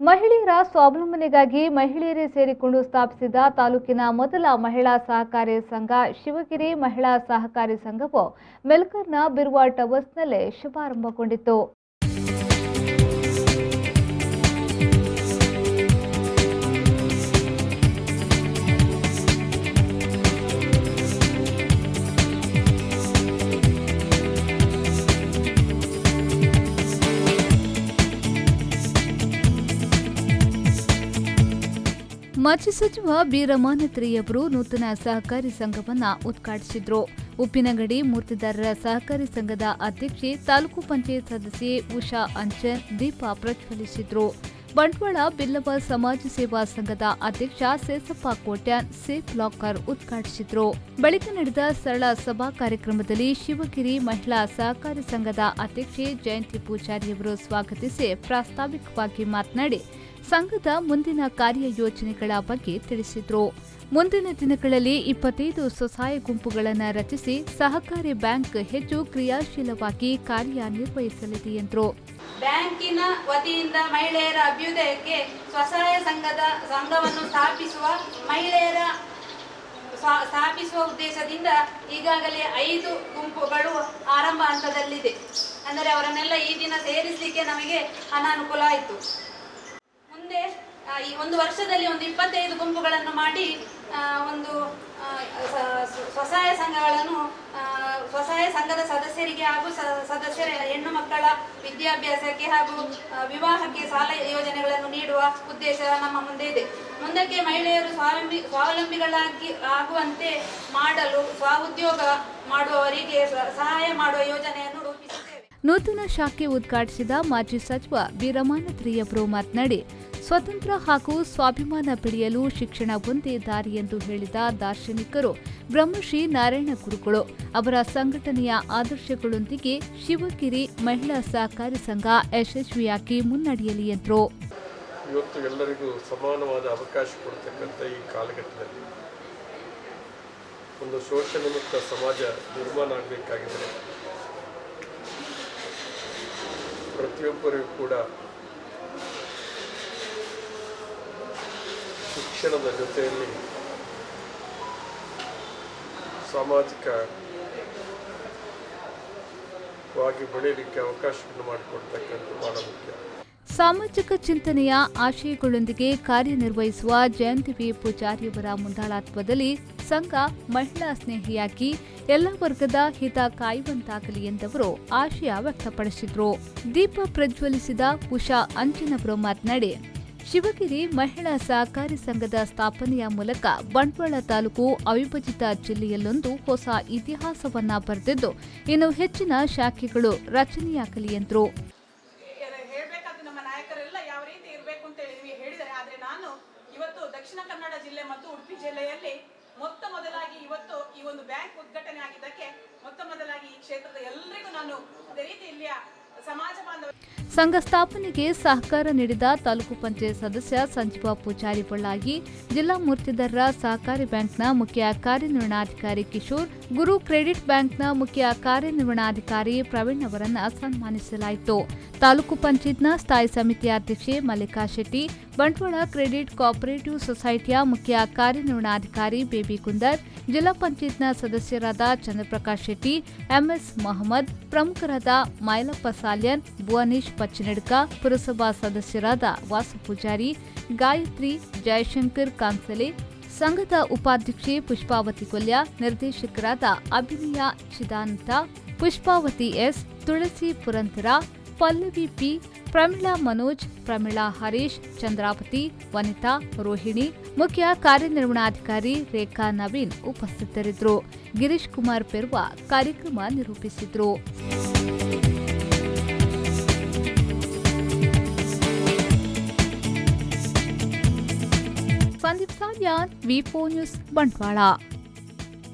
ಮಹಿಳೆಯರ ಸ್ವಾವಲಂಬನೆಗಾಗಿ ಮಹಿಳೆಯರೇ ಸೇರಿಕೊಂಡು ಸ್ಥಾಪಿಸಿದ ತಾಲೂಕಿನ ಮೊದಲ ಮಹಿಳಾ ಸಹಕಾರಿ ಸಂಘ ಶಿವಗಿರಿ ಮಹಿಳಾ ಸಹಕಾರಿ ಸಂಘವು ಮೆಲ್ಕರ್ನ ಬಿರ್ವಾ ಟವರ್ಸ್ನಲ್ಲೇ ಶುಭಾರಂಭಗೊಂಡಿತು. ಮಾಜಿ ಸಚಿವ ಬಿ ರಮಾನಾಥ್ರವರು ನೂತನ ಸಹಕಾರಿ ಸಂಘವನ್ನು ಉದ್ಘಾಟಿಸಿದರು. ಉಪ್ಪಿನಗಡಿ ಮೂರ್ತಿದಾರರ ಸಹಕಾರಿ ಸಂಘದ ಅಧ್ಯಕ್ಷೆ ತಾಲೂಕು ಪಂಚಾಯತ್ ಸದಸ್ಯೆ ಉಷಾ ಅಂಚನ್ ದೀಪ ಪ್ರಜ್ವಲಿಸಿದರು. ಬಂಟ್ವಾಳ ಬಿಲ್ಲವ ಸಮಾಜ ಸೇವಾ ಸಂಘದ ಅಧ್ಯಕ್ಷ ಸೇಸಪ್ಪ ಕೋಟ್ಯಾನ್ ಸೇಫ್ ಲಾಕರ್ ಉದ್ಘಾಟಿಸಿದರು. ಬಳಿಕ ನಡೆದ ಸರಳ ಸಭಾ ಕಾರ್ಯಕ್ರಮದಲ್ಲಿ ಶಿವಗಿರಿ ಮಹಿಳಾ ಸಹಕಾರಿ ಸಂಘದ ಅಧ್ಯಕ್ಷೆ ಜಯಂತಿ ಪೂಜಾರಿಯವರು ಸ್ವಾಗತಿಸಿ ಪ್ರಾಸ್ತಾವಿಕವಾಗಿ ಮಾತನಾಡಿ ಸಂಘದ ಮುಂದಿನ ಕಾರ್ಯಯೋಜನೆಗಳ ಬಗ್ಗೆ ತಿಳಿಸಿದರು. ಮುಂದಿನ ದಿನಗಳಲ್ಲಿ 25 ಸ್ವಸಹಾಯ ಗುಂಪುಗಳನ್ನು ರಚಿಸಿ ಸಹಕಾರಿ ಬ್ಯಾಂಕ್ ಹೆಚ್ಚು ಕ್ರಿಯಾಶೀಲವಾಗಿ ಕಾರ್ಯನಿರ್ವಹಿಸಲಿದೆ ಎಂದರು. ಬ್ಯಾಂಕಿನ ವತಿಯಿಂದ ಮಹಿಳೆಯರ ಅಭ್ಯುದಯಕ್ಕೆ ಸ್ವಸಹಾಯ ಸಂಘವನ್ನು ಸ್ಥಾಪಿಸುವ ಉದ್ದೇಶದಿಂದ ಈಗಾಗಲೇ 5 ಗುಂಪುಗಳು ಆರಂಭ ಹಂತದಲ್ಲಿದೆ. ಅಂದರೆ ಅವರನ್ನೆಲ್ಲ ಈ ದಿನ ಸೇರಿಸಲಿಕ್ಕೆ ನಮಗೆ ಅನಾನುಕೂಲ ಆಯಿತು. ಮುಂದೆ ಈ ಒಂದು ವರ್ಷದಲ್ಲಿ 25 ಗುಂಪುಗಳನ್ನು ಮಾಡಿ ಒಂದು ಸ್ವಸಹಾಯ ಸಂಘದ ಸದಸ್ಯರಿಗೆ ಹಾಗೂ ಸದಸ್ಯರ ಹೆಣ್ಣು ಮಕ್ಕಳ ವಿದ್ಯಾಭ್ಯಾಸಕ್ಕೆ ಹಾಗೂ ವಿವಾಹಕ್ಕೆ ಸಾಲ ಯೋಜನೆಗಳನ್ನು ನೀಡುವ ಉದ್ದೇಶ ನಮ್ಮ ಮುಂದೆ ಇದೆ. ಮುಂದಕ್ಕೆ ಮಹಿಳೆಯರು ಸ್ವಾವಲಂಬಿಗಳಾಗಿ ಆಗುವಂತೆ ಮಾಡಲು ಸ್ವಉದ್ಯೋಗ ಮಾಡುವವರಿಗೆ ಸಹಾಯ ಮಾಡುವ ಯೋಜನೆಯನ್ನು ರೂಪಿಸಿದ್ದೇವೆ. ನೂತನ ಶಾಖೆ ಉದ್ಘಾಟಿಸಿದ ಮಾಜಿ ಸಚಿವ ಬಿ ರಮಾನಾಥ್ರವರು ಮಾತನಾಡಿ ಸ್ವತಂತ್ರ ಹಾಗೂ ಸ್ವಾಭಿಮಾನ ಬೆಳೆಯಲು ಶಿಕ್ಷಣ ಒಂದೇ ದಾರಿ ಎಂದು ಹೇಳಿದ ದಾರ್ಶನಿಕರು ಬ್ರಹ್ಮಶ್ರೀ ನಾರಾಯಣ ಗುರುಗಳು ಅವರ ಸಂಘಟನೆಯ ಆದರ್ಶಗಳೊಂದಿಗೆ ಶಿವಗಿರಿ ಮಹಿಳಾ ಸಹಕಾರಿ ಸಂಘ ಯಶಸ್ವಿಯಾಗಿ ಮುನ್ನಡೆಯಲಿ ಎಂದರು. ಇವತ್ತು ಎಲ್ಲರಿಗೂ ಸಮಾನವಾದ ಅವಕಾಶ ಕೊಡತಕ್ಕಂಥ ಈ ಕಾಲಘಟ್ಟದಲ್ಲಿ ಒಂದು ಶೋಷಣೆಮುಕ್ತ ಸಮಾಜ ನಿರ್ಮಾಣ ಆಗಬೇಕಾಗಿದ್ದರೆ ಪ್ರತಿಯೊಬ್ಬರಿಗೂ ಕೂಡ ಶಿಕ್ಷಣದ ಜೊತೆಯಲ್ಲಿ ಸಾಮಾಜಿಕವಾಗಿ ಬೆಳೆಯಲಿಕ್ಕೆ ಅವಕಾಶವನ್ನು ಮಾಡಿಕೊಡ್ತಕ್ಕಂಥ ಬಹಳ ಮುಖ್ಯ. ಸಾಮಾಜಿಕ ಚಿಂತನೆಯ ಆಶಯಗಳೊಂದಿಗೆ ಕಾರ್ಯನಿರ್ವಹಿಸುವ ಜಯಂತಿ ಪೂಜಾರಿಯವರ ಮುಂದಾಳತ್ವದಲ್ಲಿ ಸಂಘ ಮಹಿಳಾ ಸ್ನೇಹಿಯಾಗಿ ಎಲ್ಲ ವರ್ಗದ ಹಿತ ಕಾಯುವಂತಾಗಲಿ ಎಂದವರು ಆಶಯ ವ್ಯಕ್ತಪಡಿಸಿದರು. ದೀಪ ಪ್ರಜ್ವಲಿಸಿದ ಉಷಾ ಅಂಚನ್ ಅವರು ಮಾತನಾಡಿ ಶಿವಗಿರಿ ಮಹಿಳಾ ಸಹಕಾರಿ ಸಂಘದ ಸ್ಥಾಪನೆಯ ಮೂಲಕ ಬಂಟ್ವಾಳ ತಾಲೂಕು ಅವಿಭಜಿತ ಜಿಲ್ಲೆಯಲ್ಲೊಂದು ಹೊಸ ಇತಿಹಾಸವನ್ನ ಬರೆದಿದ್ದು ಇನ್ನು ಹೆಚ್ಚಿನ ಶಾಖೆಗಳು ರಚನೆಯಾಗಲಿ ಎಂದರು. ದಕ್ಷಿಣ ಕನ್ನಡ ಜಿಲ್ಲೆ ಮತ್ತು ಉಡುಪಿ ಜಿಲ್ಲೆಯಲ್ಲಿ ಮೊತ್ತ ಮೊದಲಾಗಿ ಇವತ್ತು ಈ ಒಂದು ಬ್ಯಾಂಕ್ ಉದ್ಘಾಟನೆ ಆಗಿದ್ದಕ್ಕೆ ಮೊತ್ತ ಮೊದಲಾಗಿ ಈ ಕ್ಷೇತ್ರದ ಎಲ್ಲರಿಗೂ ನಾನು ಅದೇ ರೀತಿ ಇಲ್ಲಿಯ ಸಮಾಜ ಬಾಂಧವ ಸಂಘ ಸ್ಥಾಪನೆಗೆ ಸಹಕಾರ ನೀಡಿದ ತಾಲೂಕು ಪಂಚಾಯತ್ ಸದಸ್ಯ ಸಂಜೀವ ಪೂಜಾರಿ ಬಳ್ಳಾಗಿ, ಜಿಲ್ಲಾ ಮೂರ್ತಿದಾರರ ಸಹಕಾರಿ ಬ್ಯಾಂಕ್ನ ಮುಖ್ಯ ಕಾರ್ಯನಿರ್ವಹಣಾಧಿಕಾರಿ ಕಿಶೋರ್, ಗುರು ಕ್ರೆಡಿಟ್ ಬ್ಯಾಂಕ್ನ ಮುಖ್ಯ ಕಾರ್ಯನಿರ್ವಹಣಾಧಿಕಾರಿ ಪ್ರವೀಣ್ ಅವರನ್ನು ಸನ್ಮಾನಿಸಲಾಯಿತು. ತಾಲೂಕು ಪಂಚಾಯತ್ನ ಸ್ಥಾಯಿ ಸಮಿತಿಯ ಅಧ್ಯಕ್ಷೆ ಮಲ್ಲಿಕಾ ಶೆಟ್ಟಿ, ಬಂಟ್ವಾಳ ಕ್ರೆಡಿಟ್ ಕೋಆಪರೇಟಿವ್ ಸೊಸೈಟಿಯ ಮುಖ್ಯ ಕಾರ್ಯನಿರ್ವಹಣಾಧಿಕಾರಿ ಬೇಬಿ ಕುಂದರ್, ಜಿಲ್ಲಾ ಪಂಚಾಯತ್ನ ಸದಸ್ಯರಾದ ಚಂದ್ರಪ್ರಕಾಶ್ ಶೆಟ್ಟಿ, ಎಂಎಸ್ ಮೊಹಮ್ಮದ್, ಪ್ರಮುಖರಾದ ಮೈಲಪ್ಪ ಸಾಲ್ಯನ್, ಭುವನೇಶ್ ಪಚ್ಚಿನಡ್ಕ, ಪುರಸಭಾ ಸದಸ್ಯರಾದ ವಾಸು ಪೂಜಾರಿ, ಗಾಯತ್ರಿ, ಜಯಶಂಕರ್ ಕಾಂಗ್ಸಲೆ, ಸಂಘದ ಉಪಾಧ್ಯಕ್ಷೆ ಪುಷ್ಪಾವತಿ ಕೊಲ್ಯ, ನಿರ್ದೇಶಕರಾದ ಅಭಿನಯ ಚಿದಾನಂತ, ಪುಷ್ಪಾವತಿ ಎಸ್, ತುಳಸಿ ಪುರಂತರ, ಪಲ್ಲವಿ ಪಿ, ಪ್ರಮೀಳಾ ಮನೋಜ್, ಪ್ರಮೀಳಾ ಹರೀಶ್, ಚಂದ್ರಾವತಿ, ವನಿತಾ, ರೋಹಿಣಿ, ಮುಖ್ಯ ಕಾರ್ಯನಿರ್ವಹಣಾಧಿಕಾರಿ ರೇಖಾ ನವೀನ್ ಉಪಸ್ಥಿತರಿದ್ದರು. ಗಿರೀಶ್ ಕುಮಾರ್ ಪೆರ್ವಾ ಕಾರ್ಯಕ್ರಮ ನಿರೂಪಿಸಿದರು. ಸಂದೀಪ್ ಸಾಲ್ಯಾನ್, ವಿ4 ನ್ಯೂಸ್, ಬಂಟ್ವಾಳ.